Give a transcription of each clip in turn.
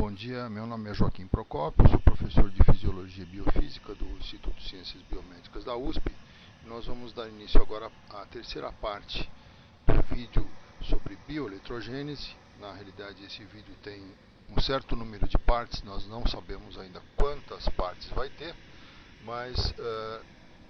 Bom dia, meu nome é Joaquim Procópio, sou professor de Fisiologia e Biofísica do Instituto de Ciências Biomédicas da USP. Nós vamos dar início agora à terceira parte do vídeo sobre bioeletrogênese. Na realidade, esse vídeo tem um certo número de partes, nós não sabemos ainda quantas partes vai ter, mas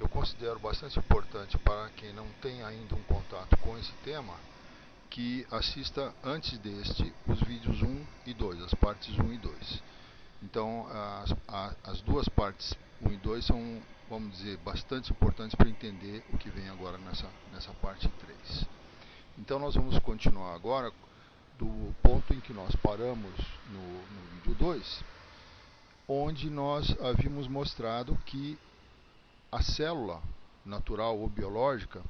eu considero bastante importante para quem não tem ainda um contato com esse tema, que assista antes deste os vídeos 1 e 2, as partes 1 e 2. Então, as duas partes 1 e 2 são, vamos dizer, bastante importantes para entender o que vem agora nessa parte 3. Então, nós vamos continuar agora do ponto em que nós paramos no vídeo 2, onde nós havíamos mostrado que a célula natural ou biológica,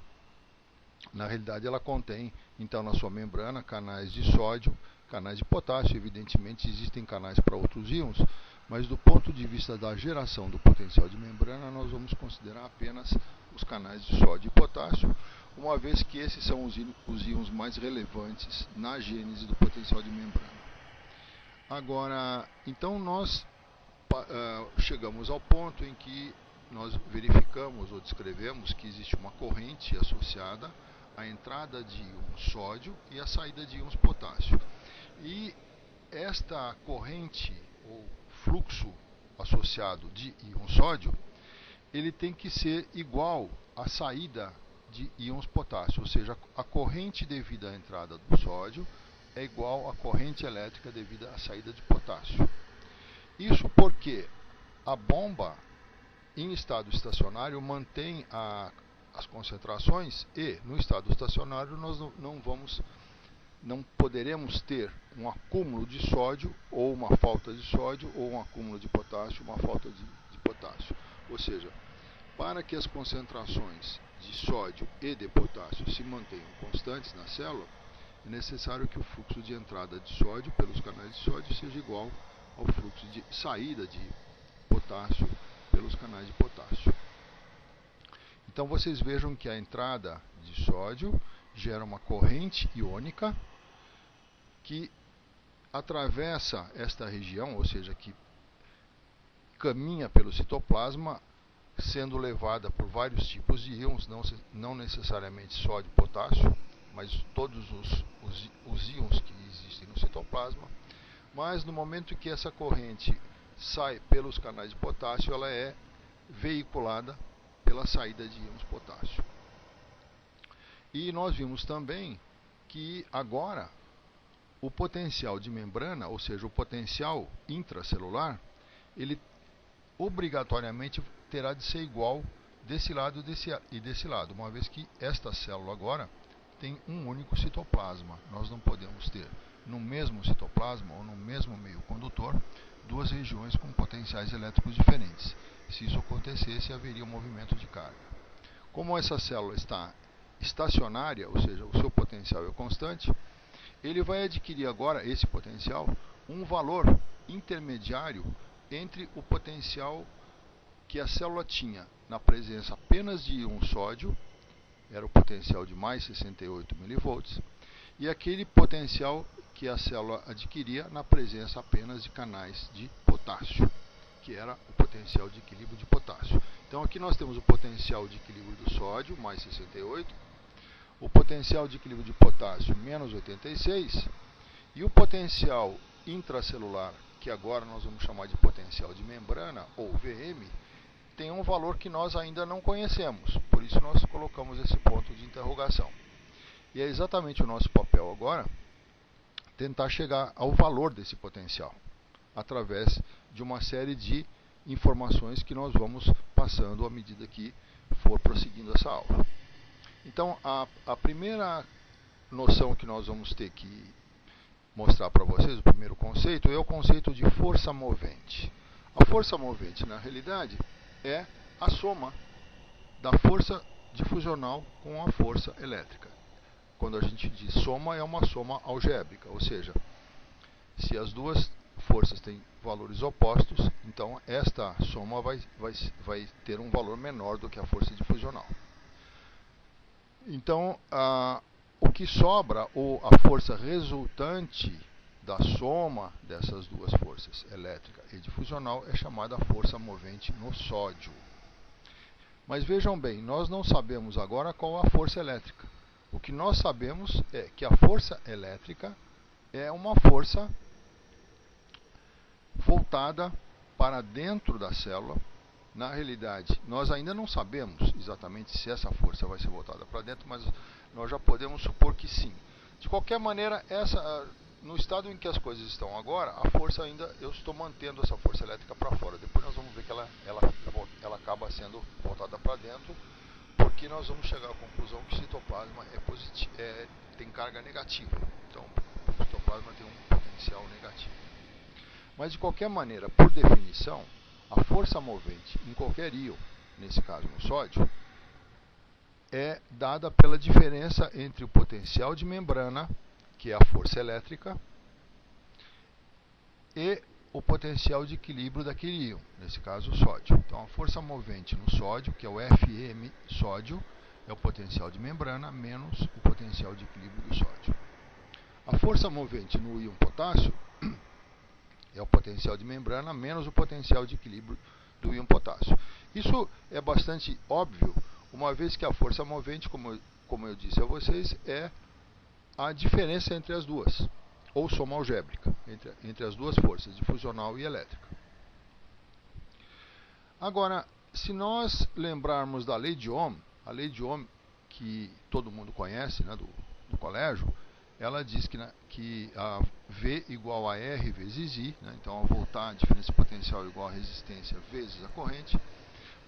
na realidade, ela contém, então, na sua membrana, canais de sódio, canais de potássio. Evidentemente, existem canais para outros íons, mas do ponto de vista da geração do potencial de membrana, nós vamos considerar apenas os canais de sódio e potássio, uma vez que esses são os íons mais relevantes na gênese do potencial de membrana. Agora, então, nós chegamos ao ponto em que nós verificamos ou descrevemos que existe uma corrente associada à entrada de íons sódio e à saída de íons potássio. E esta corrente ou fluxo associado de íons sódio, ele tem que ser igual à saída de íons potássio, ou seja, a corrente devida à entrada do sódio é igual à corrente elétrica devida à saída de potássio. Isso porque a bomba em estado estacionário mantém as concentrações e no estado estacionário nós não poderemos ter um acúmulo de sódio ou uma falta de sódio, ou um acúmulo de potássio, uma falta de potássio. Ou seja, para que as concentrações de sódio e de potássio se mantenham constantes na célula, é necessário que o fluxo de entrada de sódio pelos canais de sódio seja igual ao fluxo de saída de potássio pelos canais de potássio. Então vocês vejam que a entrada de sódio gera uma corrente iônica que atravessa esta região, ou seja, que caminha pelo citoplasma, sendo levada por vários tipos de íons, não necessariamente sódio e potássio, mas todos os íons que existem no citoplasma. Mas no momento que essa corrente sai pelos canais de potássio, ela é veiculada pela saída de íons potássio. E nós vimos também que agora o potencial de membrana, ou seja, o potencial intracelular, ele obrigatoriamente terá de ser igual desse lado e desse lado, uma vez que esta célula agora tem um único citoplasma. Nós não podemos ter no mesmo citoplasma ou no mesmo meio condutor duas regiões com potenciais elétricos diferentes. Se isso acontecesse, haveria um movimento de carga. Como essa célula está estacionária, ou seja, o seu potencial é constante, ele vai adquirir agora, esse potencial, um valor intermediário entre o potencial que a célula tinha na presença apenas de íon sódio, era o potencial de mais 68 mV, e aquele potencial que a célula adquiria na presença apenas de canais de potássio, que era o potencial de equilíbrio de potássio. Então aqui nós temos o potencial de equilíbrio do sódio, mais 68, o potencial de equilíbrio de potássio, menos 86, e o potencial intracelular, que agora nós vamos chamar de potencial de membrana, ou VM, tem um valor que nós ainda não conhecemos, por isso nós colocamos esse ponto de interrogação. E é exatamente o nosso papel agora tentar chegar ao valor desse potencial, através de uma série de informações que nós vamos passando à medida que for prosseguindo essa aula. Então, a primeira noção que nós vamos ter que mostrar para vocês, o primeiro conceito, é o conceito de força movente. A força movente, na realidade, é a soma da força difusional com a força elétrica. Quando a gente diz soma, é uma soma algébrica, ou seja, se as duas forças têm valores opostos, então esta soma vai ter um valor menor do que a força difusional. Então, o que sobra, ou a força resultante da soma dessas duas forças, elétrica e difusional, é chamada força movente no sódio. Mas vejam bem, nós não sabemos agora qual a força elétrica. O que nós sabemos é que a força elétrica é uma força voltada para dentro da célula. Na realidade, nós ainda não sabemos exatamente se essa força vai ser voltada para dentro, mas nós já podemos supor que sim. De qualquer maneira, no estado em que as coisas estão agora, a força ainda, eu estou mantendo essa força elétrica para fora. Depois nós vamos ver que ela acaba sendo voltada para dentro, porque nós vamos chegar à conclusão que o citoplasma tem carga negativa. Então, o citoplasma tem um potencial negativo. Mas de qualquer maneira, por definição, a força movente em qualquer íon, nesse caso no sódio, é dada pela diferença entre o potencial de membrana, que é a força elétrica, e o potencial de equilíbrio daquele íon, nesse caso o sódio. Então a força movente no sódio, que é o Fm sódio, é o potencial de membrana menos o potencial de equilíbrio do sódio. A força movente no íon potássio é o potencial de membrana menos o potencial de equilíbrio do íon potássio. Isso é bastante óbvio, uma vez que a força movente, como eu disse a vocês, é a diferença entre as duas, ou soma algébrica, entre as duas forças, difusional e elétrica. Agora, se nós lembrarmos da lei de Ohm, a lei de Ohm que todo mundo conhece, né, do colégio, ela diz que a V igual a R vezes I, né, então a voltar, a diferença potencial igual a resistência vezes a corrente,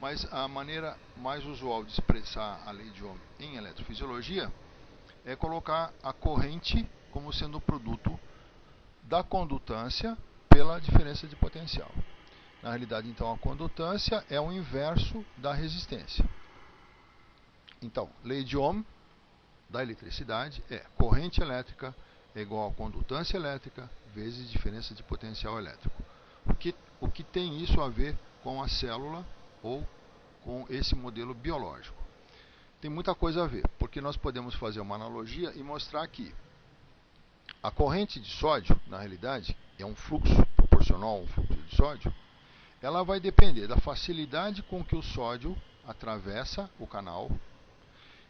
mas a maneira mais usual de expressar a lei de Ohm em eletrofisiologia é colocar a corrente como sendo o produto da condutância pela diferença de potencial. Na realidade, então, a condutância é o inverso da resistência. Então, lei de Ohm da eletricidade é corrente elétrica é igual a condutância elétrica vezes diferença de potencial elétrico. O que tem isso a ver com a célula ou com esse modelo biológico? Tem muita coisa a ver, porque nós podemos fazer uma analogia e mostrar que a corrente de sódio, na realidade, é um fluxo proporcional a um fluxo de sódio. Ela vai depender da facilidade com que o sódio atravessa o canal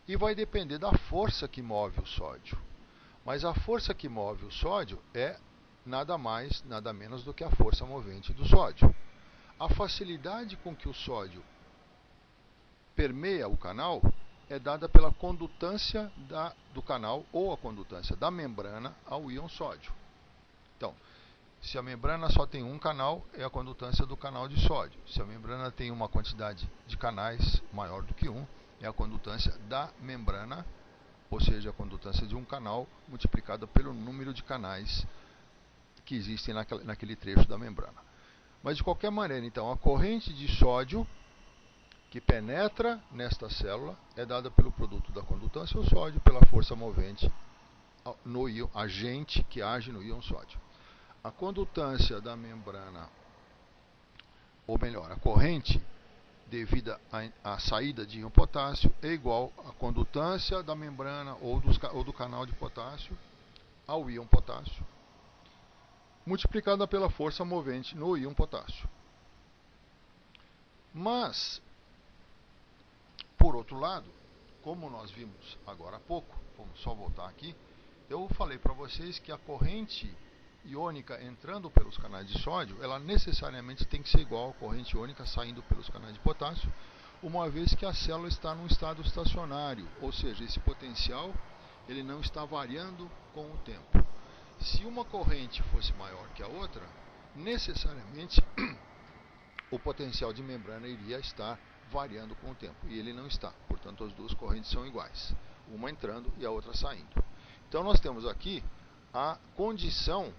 e vai depender da força que move o sódio. Mas a força que move o sódio é nada mais, nada menos do que a força movente do sódio. A facilidade com que o sódio permeia o canal é dada pela condutância do canal ou a condutância da membrana ao íon sódio. Então, se a membrana só tem um canal, é a condutância do canal de sódio. Se a membrana tem uma quantidade de canais maior do que um, é a condutância da membrana, ou seja, a condutância de um canal multiplicada pelo número de canais que existem naquele trecho da membrana. Mas de qualquer maneira, então, a corrente de sódio que penetra nesta célula é dada pelo produto da condutância ao sódio pela força movente no íon, agente que age no íon sódio. A condutância da membrana, ou melhor, a corrente devida à saída de íon potássio é igual à condutância da membrana ou do canal de potássio ao íon potássio, multiplicada pela força movente no íon potássio. Mas, por outro lado, como nós vimos agora há pouco, vamos só voltar aqui, eu falei para vocês que a corrente iônica entrando pelos canais de sódio, ela necessariamente tem que ser igual à corrente iônica saindo pelos canais de potássio, uma vez que a célula está num estado estacionário, ou seja, esse potencial ele não está variando com o tempo. Se uma corrente fosse maior que a outra, necessariamente o potencial de membrana iria estar variando com o tempo, e ele não está. Portanto, as duas correntes são iguais, uma entrando e a outra saindo. Então nós temos aqui a condição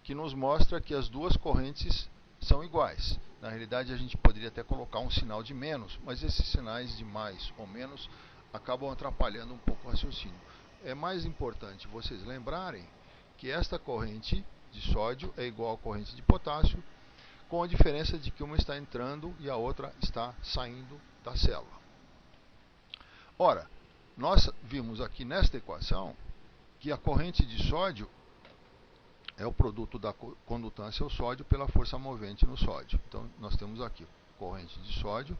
que nos mostra que as duas correntes são iguais. Na realidade, a gente poderia até colocar um sinal de menos, mas esses sinais de mais ou menos acabam atrapalhando um pouco o raciocínio. É mais importante vocês lembrarem que esta corrente de sódio é igual à corrente de potássio, com a diferença de que uma está entrando e a outra está saindo da célula. Ora, nós vimos aqui nesta equação que a corrente de sódio é o produto da condutância ao sódio pela força movente no sódio. Então, nós temos aqui corrente de sódio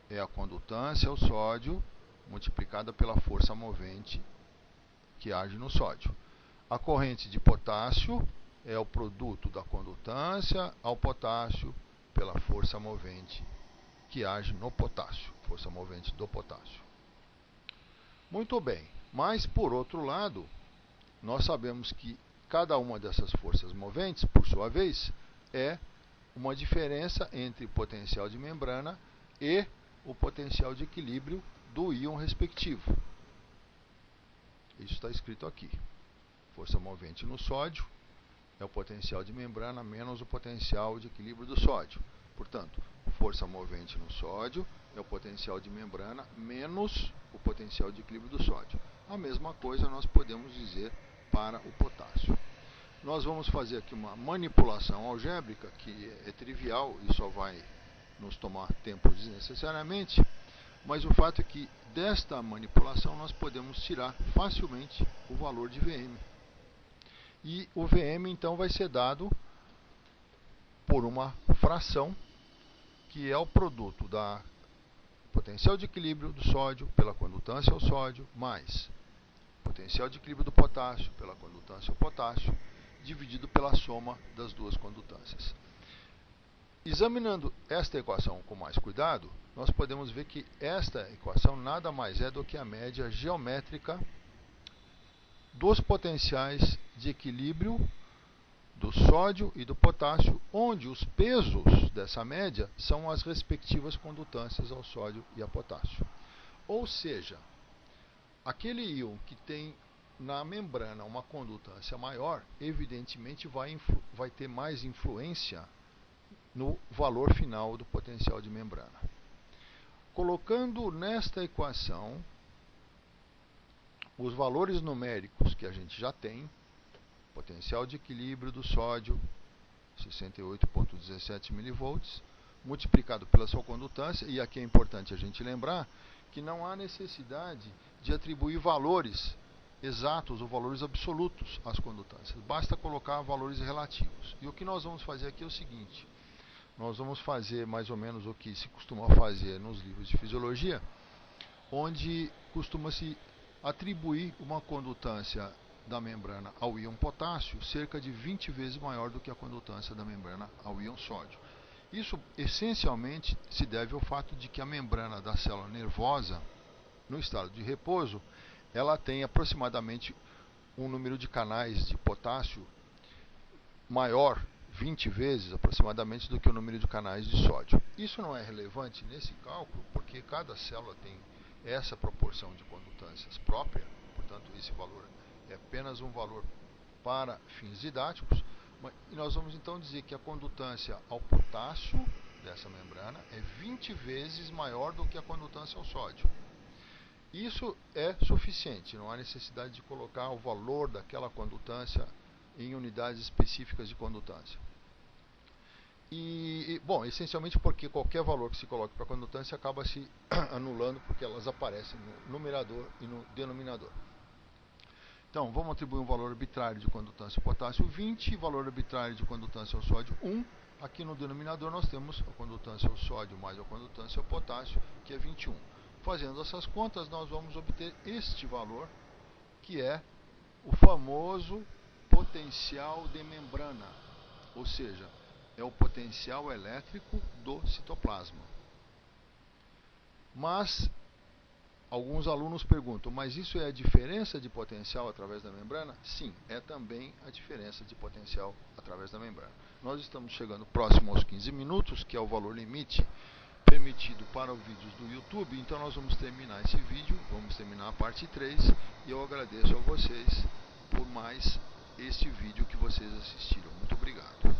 é a condutância ao sódio multiplicada pela força movente que age no sódio. A corrente de potássio é o produto da condutância ao potássio pela força movente que age no potássio, força movente do potássio. Muito bem, mas por outro lado, nós sabemos que cada uma dessas forças moventes, por sua vez, é uma diferença entre o potencial de membrana e o potencial de equilíbrio do íon respectivo. Isso está escrito aqui. Força movente no sódio é o potencial de membrana menos o potencial de equilíbrio do sódio. Portanto, força movente no sódio é o potencial de membrana menos o potencial de equilíbrio do sódio. A mesma coisa nós podemos dizer para o potássio. Nós vamos fazer aqui uma manipulação algébrica que é trivial e só vai nos tomar tempo desnecessariamente, mas o fato é que desta manipulação nós podemos tirar facilmente o valor de Vm. E o Vm então vai ser dado por uma fração que é o produto da potencial de equilíbrio do sódio pela condutância ao sódio mais potencial de equilíbrio do potássio pela condutância ao potássio dividido pela soma das duas condutâncias. Examinando esta equação com mais cuidado, nós podemos ver que esta equação nada mais é do que a média geométrica dos potenciais de equilíbrio do sódio e do potássio, onde os pesos dessa média são as respectivas condutâncias ao sódio e a potássio. Ou seja, aquele íon que tem na membrana uma condutância maior, evidentemente vai ter mais influência no valor final do potencial de membrana. Colocando nesta equação os valores numéricos que a gente já tem, potencial de equilíbrio do sódio, 68,17 mV, multiplicado pela sua condutância, e aqui é importante a gente lembrar que não há necessidade de atribuir valores exatos ou valores absolutos às condutâncias, basta colocar valores relativos. E o que nós vamos fazer aqui é o seguinte: nós vamos fazer mais ou menos o que se costuma fazer nos livros de fisiologia, onde costuma-se atribuir uma condutância da membrana ao íon potássio cerca de 20 vezes maior do que a condutância da membrana ao íon sódio. Isso essencialmente se deve ao fato de que a membrana da célula nervosa, no estado de repouso, ela tem aproximadamente um número de canais de potássio maior, 20 vezes aproximadamente, do que o número de canais de sódio. Isso não é relevante nesse cálculo, porque cada célula tem essa proporção de condutâncias própria, portanto esse valor é apenas um valor para fins didáticos, e nós vamos então dizer que a condutância ao potássio dessa membrana é 20 vezes maior do que a condutância ao sódio. Isso é suficiente, não há necessidade de colocar o valor daquela condutância em unidades específicas de condutância. Bom, essencialmente porque qualquer valor que se coloque para a condutância acaba se anulando, porque elas aparecem no numerador e no denominador. Então, vamos atribuir um valor arbitrário de condutância ao potássio 20, valor arbitrário de condutância ao sódio 1. Aqui no denominador nós temos a condutância ao sódio mais a condutância ao potássio, que é 21. Fazendo essas contas, nós vamos obter este valor, que é o famoso potencial de membrana, ou seja, é o potencial elétrico do citoplasma. Mas alguns alunos perguntam, mas isso é a diferença de potencial através da membrana? Sim, é também a diferença de potencial através da membrana. Nós estamos chegando próximo aos 15 minutos, que é o valor limite permitido para os vídeos do YouTube, então nós vamos terminar esse vídeo, vamos terminar a parte 3, e eu agradeço a vocês por mais este vídeo que vocês assistiram. Muito obrigado.